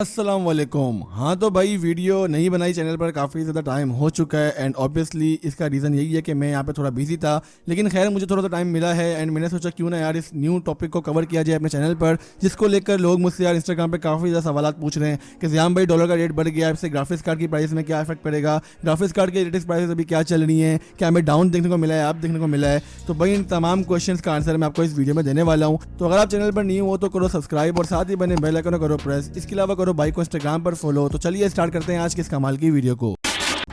अस्सलाम वालेकुम। हाँ तो भाई वीडियो नहीं बनाई चैनल पर काफ़ी ज़्यादा टाइम हो चुका है एंड ऑब्वियसली इसका रीज़न यही है कि मैं यहाँ पे थोड़ा बिजी था, लेकिन खैर मुझे थोड़ा सा टाइम मिला है एंड मैंने सोचा क्यों ना यार इस न्यू टॉपिक को कवर किया जाए अपने चैनल पर, जिसको लेकर लोग मुझसे यार इंस्टाग्राम पे काफ़ी ज़्यादा सवाल पूछ रहे हैं कि ज़ियाम भाई डॉलर का रेट बढ़ गया है, इससे ग्राफिक्स कार्ड की प्राइस में क्या इफेक्ट पड़ेगा, ग्राफिक्स कार्ड के लेटेस्ट प्राइस अभी क्या चल रही हैं, क्या हमें डाउन देखने को मिला है, अप देखने को मिला है। तो भाई इन तमाम क्वेश्चंस का आंसर मैं आपको इस वीडियो में देने वाला हूँ। तो अगर आप चैनल पर न्यू हो तो करो सब्सक्राइब और साथ ही बने बेल आइकन करो प्रेस। इसके अलावा करो भाई को इंस्टाग्राम पर फॉलो। तो चलिए स्टार्ट करते हैं आज के इस कमाल की वीडियो को।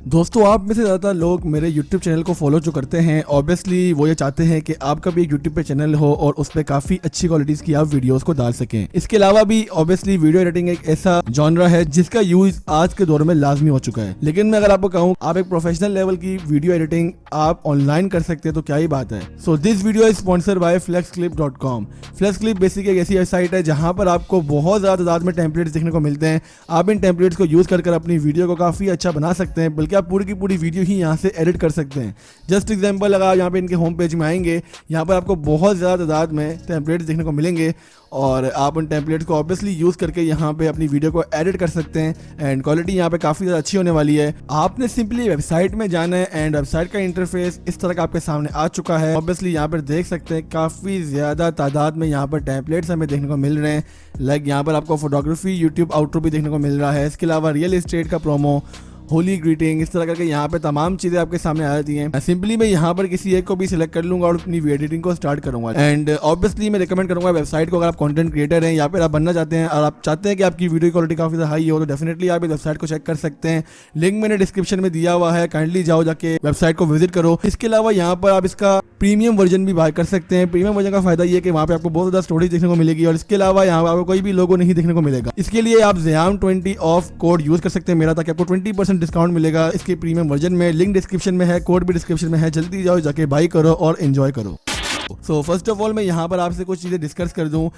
दोस्तों आप में से ज़्यादातर लोग मेरे YouTube चैनल को फॉलो जो करते हैं, ऑब्वियसली वो ये चाहते हैं कि आपका भी एक YouTube पे चैनल हो और उस पर काफ़ी अच्छी क्वालिटीज़ की आप वीडियोस को डाल सकें। इसके अलावा भी ऑब्वियसली वीडियो एडिटिंग एक ऐसा जॉनरा है जिसका यूज आज के दौर में लाजमी हो चुका है। लेकिन मैं अगर आपको कहूँ आप एक प्रोफेशनल लेवल की वीडियो एडिटिंग आप ऑनलाइन कर सकते हैं तो क्या ही बात है। So this video is sponsored by flexclip.com। FlexClip basic एक ऐसी वेबसाइट है जहाँ पर आपको बहुत ज़्यादा तादाद में टेम्पलेट्स देखने को मिलते हैं। आप इन टेम्पलेट्स को यूज़ कर अपनी वीडियो को काफ़ी अच्छा बना सकते हैं, बल्कि आप पूरी की पूरी वीडियो ही यहाँ से एडिट कर सकते हैं। जस्ट एग्जांपल अगर यहाँ पे इनके होम पेज में आएंगे, यहाँ पर आपको बहुत ज़्यादा तादाद में टेम्पलेट्स देखने को मिलेंगे और आप उन टेम्पलेट्स को ऑब्वियसली यूज़ करके यहाँ पे अपनी वीडियो को एडिट कर सकते हैं एंड क्वालिटी यहाँ पे काफ़ी ज़्यादा अच्छी होने वाली है। आपने सिंपली वेबसाइट में जाना है एंड वेबसाइट का इंटरफेस इस तरह का आपके सामने आ चुका है। ऑब्वियसली यहाँ पर देख सकते हैं काफ़ी ज़्यादा तादाद में यहाँ पर टेम्पलेट्स हमें देखने को मिल रहे हैं। लाइक यहाँ पर आपको फोटोग्राफी, यूट्यूब आउटरो भी देखने को मिल रहा है। इसके अलावा रियल एस्टेट का प्रोमो, होली ग्रीटिंग, इस तरह करके यहाँ पे तमाम चीज़ें आपके सामने आ जाती हैं। सिंपली मैं यहाँ पर किसी एक को भी सिलेक्ट कर लूँगा और अपनी एडिटिंग को स्टार्ट करूँगा एंड ऑब्वियसली मैं रिकमेंड करूँगा वेबसाइट को। अगर आप कंटेंट क्रिएटर हैं या फिर आप बनना चाहते हैं और आप चाहते हैं कि आपकी वीडियो क्वालिटी काफ़ी ज़्यादा हाई हो तो डेफिनेटली आप इस वेबसाइट को चेक कर सकते हैं। लिंक मैंने डिस्क्रिप्शन में दिया हुआ है, काइंडली जाओ जाके वेबसाइट को विजिट करो। इसके अलावा यहाँ पर आप इसका प्रीमियम वर्जन भी बाय कर सकते हैं। प्रीमियम वर्जन का फायदा ये है कि वहाँ पे आपको बहुत ज़्यादा स्टोरेज देखने को मिलेगी और इसके अलावा यहाँ पर आपको कोई भी लोगो नहीं देखने को मिलेगा। इसके लिए आप ज़ियाम20 ऑफ कोड यूज़ कर सकते हैं मेरा, ताकि आपको 20% डिस्काउंट मिलेगा इसके प्रीमियम वर्जन में। लिंक डिस्क्रिप्शन में है, कोड भी डिस्क्रिप्शन में है, जल्दी जाओ जाके बाय करो और एंजॉय करो। सो फर्स्ट ऑफ ऑल मैं यहाँ पर आपसे कुछ चीज़ें डिस्कस कर दूँ।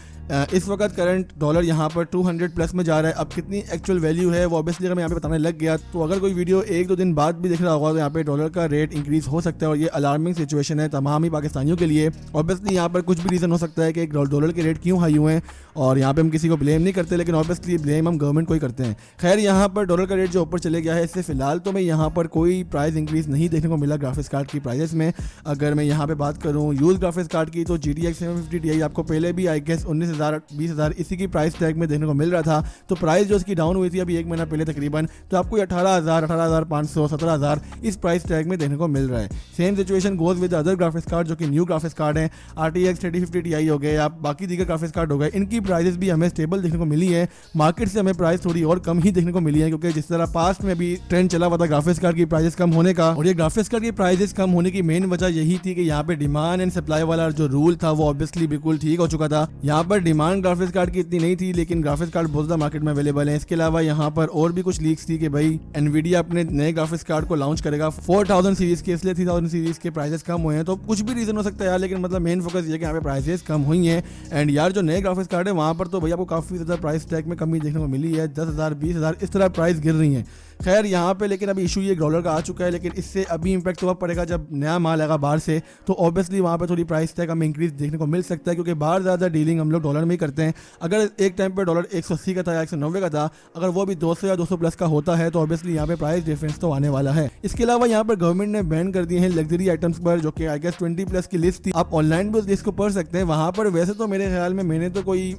इस वक्त करंट डॉलर यहाँ पर 200 प्लस में जा रहा है। अब कितनी एक्चुअल वैल्यू है वो ऑब्वियसली अगर मैं यहाँ पे बताने लग गया तो अगर कोई वीडियो एक दो दिन बाद भी देख रहा होगा तो यहाँ पे डॉलर का रेट इंक्रीज हो सकता है और ये अलार्मिंग सिचुएशन है तमाम ही पाकिस्तानियों के लिए। ऑब्वियसली यहाँ पर कुछ भी रीज़न हो सकता है कि डॉलर के रेट क्यों हाई हुए हैं और यहाँ पे हम किसी को ब्लेम नहीं करते, लेकिन ऑब्वियसली ब्लेम हम गवर्नमेंट को ही करते हैं। खैर यहाँ पर डॉलर का रेट जो ऊपर चले गया है इससे फिलहाल तो मैं यहाँ पर कोई प्राइस इंक्रीज नहीं देखने को मिला ग्राफिक्स कार्ड की प्राइसेस में। अगर मैं यहाँ पे बात करूँ यूज ग्राफिक्स कार्ड की तो GTX 750 Ti आपको पहले भी आई गेस 19,000 20,000 इसी की प्राइस टैग में देखने को मिल रहा था। तो प्राइस जो इसकी डाउन हुई थी अभी एक महीना पहले तकरीबन, तो आपको 18,000 18,500 17,000 इस प्राइस टैग में देखने को मिल रहा है। Same situation goes with other graphics card जो कि न्यू ग्राफिक्स कार्ड हैं, RTX 3050 Ti हो गए या बाकी दीगर ग्राफिक्स कार्ड हो गए, इनकी प्राइसेस भी हमें स्टेबल देखने को मिली है। मार्केट से हमें प्राइस थोड़ी और कम ही देखने को मिली है, क्योंकि जिस तरह पास्ट में भी ट्रेंड चला हुआ था ग्राफिक्स कार्ड की प्राइसेस कम होने का, और ये ग्राफिक्स कार्ड की प्राइसेस कम होने की मेन वजह यही थी कि यहाँ पे डिमांड एंड सप्लाई वाला जो रूल था वो ऑब्वियसली बिल्कुल ठीक हो चुका था। यहाँ पर डिमांड ग्राफिक्स कार्ड की इतनी नहीं थी, लेकिन ग्राफिक्स कार्ड बहुत ज़्यादा मार्केट में अवेलेबल है। इसके अलावा यहाँ पर और भी कुछ लीक्स थी कि भाई एनवीडिया अपने नए ग्राफिक्स कार्ड को लॉन्च करेगा 4000 सीरीज के, इसलिए 3000 सीरीज के प्राइसेस कम हुए हैं। तो कुछ भी रीजन हो सकता है यार, लेकिन मतलब मेन फोकस ये कि यहाँ पे प्राइसेस कम हुई हैं एंड यार जो नए ग्राफिक्स कार्ड है वहाँ पर तो भैया आपको काफ़ी ज़्यादा प्राइस टैग में कमी देखने को मिली है। 10,000 20,000 इस तरह प्राइस गिर रही हैं। खैर यहाँ पे लेकिन अभी इशू ये डॉलर का आ चुका है, लेकिन इससे अभी इंपैक्ट तो अब पड़ेगा जब नया माल आएगा बाहर से, तो ऑब्वियसली वहाँ पे थोड़ी प्राइस टैग हमें इंक्रीज देखने को मिल सकता है, क्योंकि बाहर ज़्यादा डीलिंग हम लोग डॉलर में ही करते हैं। अगर एक टाइम पे डॉलर 180 का था या 190 का था, अगर वो भी 200 या 200 प्लस का होता है तो ऑब्वियसली यहाँ पे प्राइस डिफरेंस तो आने वाला है। इसके अलावा यहाँ पर गवर्नमेंट ने बैन कर दिए हैं लग्जरी आइटम्स पर, जो कि आई गेस 20 प्लस की लिस्ट थी। आप ऑनलाइन भी उस लिस्ट को पढ़ सकते हैं। वहाँ पर वैसे तो मेरे ख्याल में मैंने तो कोई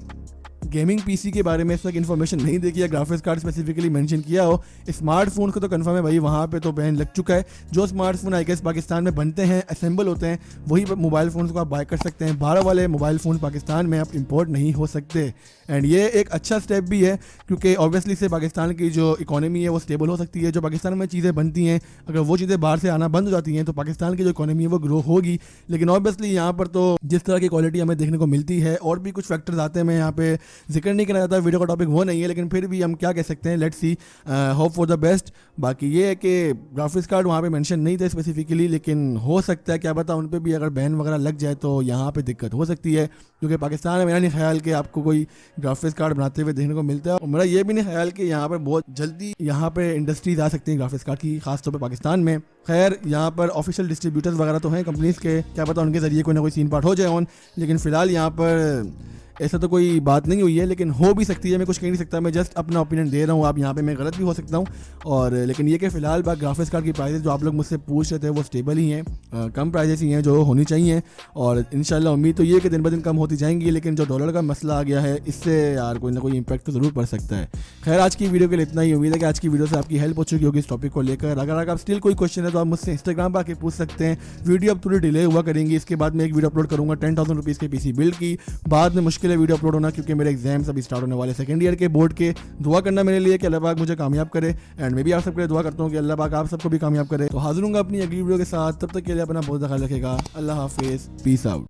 गेमिंग पीसी के बारे में इस तक इन्फॉर्मेशन नहीं देखी है, ग्राफिक्स कार्ड स्पेसिफिकली मेंशन किया हो। स्मार्टफोन को तो कंफर्म है भाई वहाँ पे तो बैन लग चुका है। जो स्मार्टफोन आई गेस पाकिस्तान में बनते हैं, असेंबल होते हैं, वही मोबाइल फ़ोन को आप बाय कर सकते हैं। बाहर वाले मोबाइल फ़ोन पाकिस्तान में आप इंपोर्ट नहीं हो सकते एंड ये एक अच्छा स्टेप भी है, क्योंकि ऑब्वियसली इससे पाकिस्तान की जो इकोनॉमी है वो स्टेबल हो सकती है। जो पाकिस्तान में चीज़ें बनती हैं, अगर वो चीज़ें बाहर से आना बंद हो जाती हैं तो पाकिस्तान की जो इकोनॉमी है वो ग्रो होगी। लेकिन ऑब्वियसली यहाँ पर तो जिस तरह की क्वालिटी हमें देखने को मिलती है और भी कुछ फैक्टर्स आते हैं, मैं यहाँ पे जिक्र नहीं करना चाहता, वीडियो का टॉपिक वो नहीं है, लेकिन फिर भी हम क्या कह सकते हैं, let's see, hope for the best. बाकी ये है कि ग्राफिक्स कार्ड वहाँ पे मेंशन नहीं थे स्पेसिफिकली, लेकिन हो सकता है क्या पता उन पे भी अगर बैन वगैरह लग जाए तो यहाँ पे दिक्कत हो सकती है, क्योंकि पाकिस्तान में मेरा नहीं ख्याल कि आपको कोई ग्राफिक्स कार्ड बनाते हुए देखने को मिलता है। और मेरा ये भी नहीं ख्याल कि यहाँ पर बहुत जल्दी यहाँ पे इंडस्ट्रीज आ सकती हैं ग्राफिक्स कार्ड की, खासतौर पर पाकिस्तान में। खैर यहाँ पर ऑफिशियल डिस्ट्रीब्यूटर्स वगैरह तो हैं कंपनीज़ के, क्या पता उनके ज़रिए कोई ना कोई सीन पार्ट हो जाए ऑन, लेकिन फ़िलहाल यहाँ पर ऐसा तो कोई बात नहीं हुई है, लेकिन हो भी सकती है, मैं कुछ कह नहीं सकता, मैं जस्ट अपना ओपिनियन दे रहा हूँ। आप यहाँ पे मैं गलत भी हो सकता हूँ। और लेकिन ये कि फ़िलहाल बात ग्राफिक्स कार्ड की प्राइसेस जो आप लोग मुझसे पूछ रहे थे वो स्टेबल ही हैं, कम प्राइसेस ही हैं जो होनी चाहिए। और इंशाल्लाह उम्मीद तो ये है कि दिन ब दिन कम होती जाएंगी, लेकिन जो डॉलर का मसला आ गया है इससे यार कोई ना कोई इंपैक्ट तो ज़रूर पड़ सकता है। खैर आज की वीडियो के लिए इतना ही। उम्मीद है कि आज की वीडियो से आपकी हेल्प हो चुकी होगी इस टॉपिक को लेकर। अगर आप स्टिल कोई क्वेश्चन है तो आप मुझसे इंस्टाग्राम पर आके पूछ सकते हैं। वीडियो अब थोड़ी डिले हुआ करेंगी, इसके बाद मैं एक वीडियो अपलोड करूँगा 10,000 रुपीज़ के पीसी बिल्ड की। बाद में मुश्किल है वीडियो अपलोड होना, क्योंकि मेरे एग्जाम्स अभी स्टार्ट होने वाले सेकंड ईयर के बोर्ड के। दुआ करना मेरे लिए कि अल्लाह पाक मुझे कामयाब करे, एंड मैं भी आप सबके लिए दुआ करता हूँ कि अल्लाह पाक आप सबको भी कामयाब करे। तो हाजिर हूँगा अपनी अगली वीडियो के साथ, तब तक के लिए अपना बहुत ख्याल रखेगा। अल्लाह हाफिज़, पीस आउट।